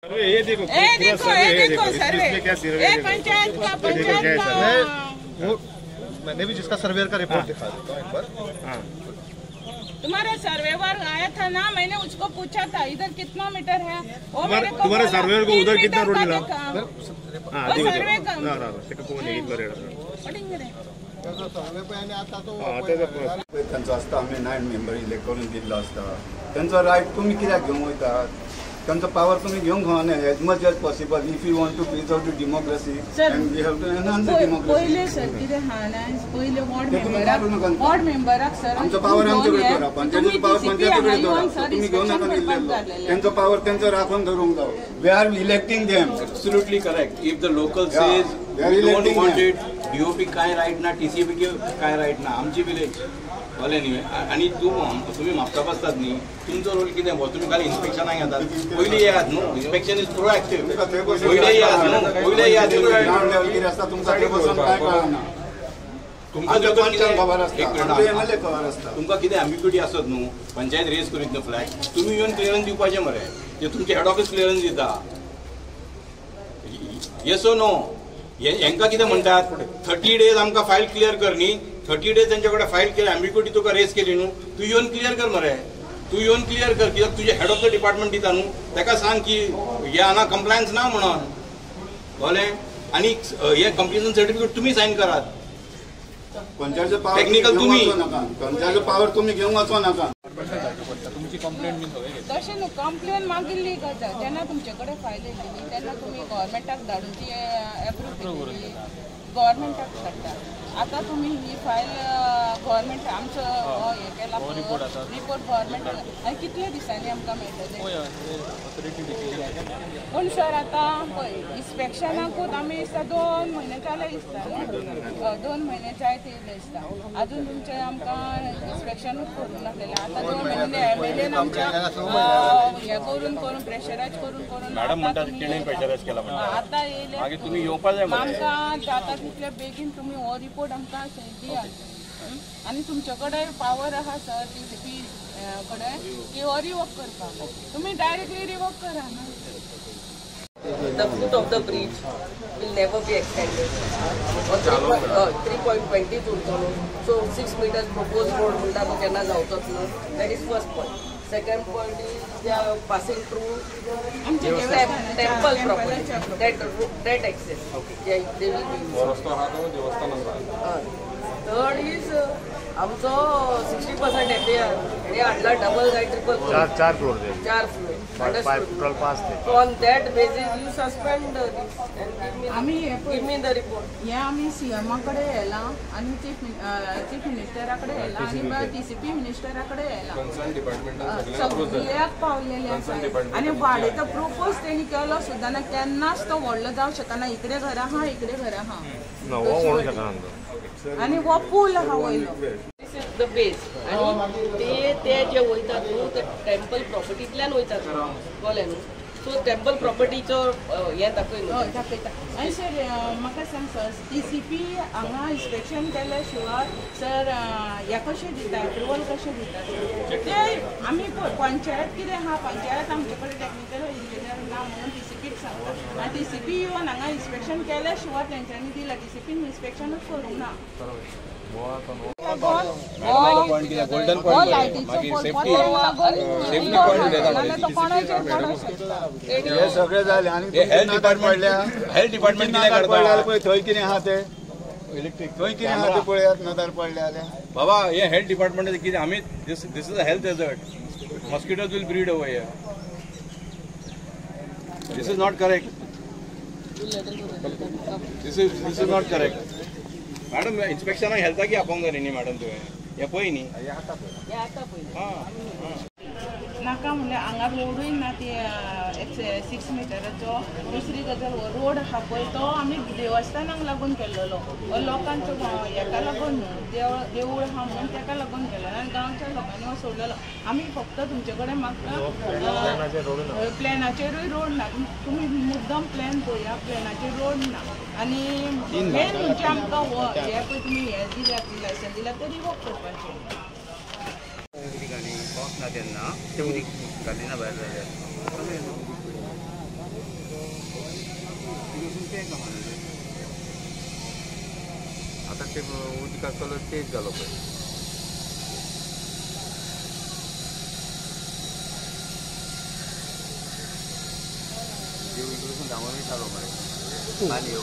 ये देखो सर्वे पंचायत का वो मैंने भी जिसका सर्वेयर का रिपोर्ट दिखा देता हूँ एक बार। तुम्हारा सर्वेवर आया था ना, मैंने उसको पूछा था इधर कितना मीटर है, वो मेरे को तुम्हारे सर्वेयर को उधर कितना रोड मिला? सर्वे का त्यांचा असता आम्ही 9 मेंबर इलेक्ट करून दिल्लो असता, त्यांचा राईट तुम्ही कित्याक घेवंक वयतात? त्यांचा पावर तुम्ही घेवंक खावना as much as possible if you want to preserve the democracy and we have to enhance the democracy. पहिले सर कितें हा ना, पहिले वॉर्ड मेंबराक सर आमचा पावर आमच्याकडे करा, पंचायतीचो पावर पंचायतीकडे दवरा, तुम्ही घेवन नाका दिल्लेलो त्यांचा पावर त्यांचा राखून धरूंक जावो। We are electing them. Absolutely correct. If the local says we don't want it, DOP काय राईट ना, टीसीपी काय राईट ना, आमची विलेज भले न्ही। आणि तुम्ही म्हापसा बसतात न्ही, तुमचो रोल कितें हो? तुम्ही खाली इन्स्पेक्शनाक येतात, पयलीं येयात न्हू, इन्स्पेक्शन इज प्रोएक्टिव्ह, पयलीं येयात न्हू, पयलीं येयात ग्राउंड लेवल कितें आसता तुमकां ते बसून काय कळना। तुमकां खबर आसता, एमएलए खबर आसता, तुमकां कितें एम्बिग्युटी आसत न्हू, पंचायत रेज करीत न्हू फ्लॅग, तुम्ही येवन क्लियरन्स दिवपाचें मरे, जे तुमचे हेड ऑफिस क्लियरन्स दिता। येस ओ नो? हेंकां कितें म्हणटात, 30 days आमकां फायल क्लियर कर न्ही, 30 days तेंच्या कडेन फायल केली, एम्बिग्युटी तुका रेज केली न्हू, तूं येवन क्लियर कर मरे, तूं येवन क्लियर कर, कित्याक तुजे हेड ऑफ द डिपार्टमेंट दिता न्हू, ताका सांग की हे हांगा कंप्लायन्स ना म्हणून कळ्ळें, आनी हे कंप्लेन सर्टिफिकेट तुमी सायन करात। पंचायतीचो पावर टेक्निकल तुम्ही, पंचायतीचो पावर तुम्ही घेवंक वचो नाका। तशें न्हू, कंप्लेन मागिल्ली गजाल जेन्ना तुमचे कडेन फायल येयली तेन्ना तुमी गव्हर्मेंटाक धाडून ती एप्रूव केली, गव्हर्मेंटाक धाडटा। आता तुम्ही ही फायल गव्हर्मेंट आमचो हे केला रिपोर्ट गव्हर्मेंटाक, आनी कितले दिसांनी आमकां मेळटले? पूण सर आतां पळय इन्स्पेक्शनाकूच आमी दिसता 2 म्हयने जाले दिसता, 2 म्हयने जायत येयले दिसता, अजून तुमचे आमकां इन्स्पेक्शनूच करूंक नासलेलें। आतां 2 म्हयने एमएलएन आमच्या हे करून प्रेशरायज करून आतां येयले, आमकां जाता तितले बेगीन तुमी हो रिपोर्ट आमकां दियात। आनी तुमचे कडेन पावर आहा सर टीसीपी कडेन की हो रिवोक करपाक, तुमी डायरेक्टली रिवोक करा ना। The foot of the bridge will never be extended. 3.20 उरतलो, so 6 meters proposed road म्हणटा तो केन्ना जावचोच न्हू। That is first point. Second point is they are passing through temple property, that access. They will be. Third is आमचो 60% FAR हे हाडला double काय triple floor, 4 floor, 4 floor, 5 थे। So on that basis you suspend this and give me the report. हे आम्ही CM कडे येला आणि चीफ मिनिस्टराकडे येला आणि टीसीपी मिनिस्टराकडे येला, सगळ्याक पावलेले आसा। आणि वाडेचो प्रोपोज तेणी केलो सुद्दां ना, केन्नाच तो व्हडलो जावं शकना, इकडे घर आहा इकडे घर आहा आणि हो पूल आहा वयलो। This is the base. आणि ते जे वयतात न्हू ते टेम्पल प्रॉपर्टींतल्यान वयतात कळ्ळें न्हू, सो टेम्पल प्रॉपर्टीचो हें दाखय न्हू दाखयता। आनी सर म्हाका सांग सर, टीसीपी हांगा इन्स्पेक्शन केल्या शिवाय सर हे कशें दिता, एप्रुवल कशें दिता ते आमी पंचायत कितें आहा, पंचायत आमचे कडेन टेक्निकल इंजिनियर ना म्हणून टीसीपीक सांगता, आनी टीसीपी येवन हांगा इन्स्पेक्शन केल्या शिवाय तेंच्यांनी दिला, टीसीपीन इन्स्पेक्शनूच करूंक ना। गोल्डन पॉइंट हे सगळे जाले आणि हेल्थ डिपार्टमेंट कितें करता पळय, थंय कितें आहा ते इलेक्ट्रिक, थंय कितें आहा ते पळयात, नदर पडले जाल्यार बाबा हे हेल्थ डिपार्टमेंट कितें आमी this is a health hazard, mosquitoes will breed over here, this is not correct, this is not correct. Madam इन्स्पेक्शनाक हेल्थाक आपोवंक जाय न्ही मॅडम, तुवें हे पळय न्ही नाका म्हणल्यार हांगा रोडूय ना, ती 6 मिटराचो। दुसरी गजाल हो रोड आहा पळय तो आमी देवस्थानाक लागून केल्लो, लोकांचो हेका लागून न्हू, देवूळ आहा म्हणून तेका लागून केल्लो आनी गांवच्या लोकांनी हो सोडलेलो। आमी फक्त तुमचे कडेन मागता प्लॅनाचेरूय रोड ना, तुमी मुद्दम प्लॅन पळया, प्लॅनाचेर रोड ना, आनी मेन म्हणजे आमकां हे पळय तुमी हे दिल्यात लायसन दिल्यात ते रिवोक करपाचें। पावस ना तेन्ना ते उदीक घालिना भायर जाल्यार आता ते उदका कलर चेंज जालो पळय देव इकडून धांवून येतालो मरे पाणी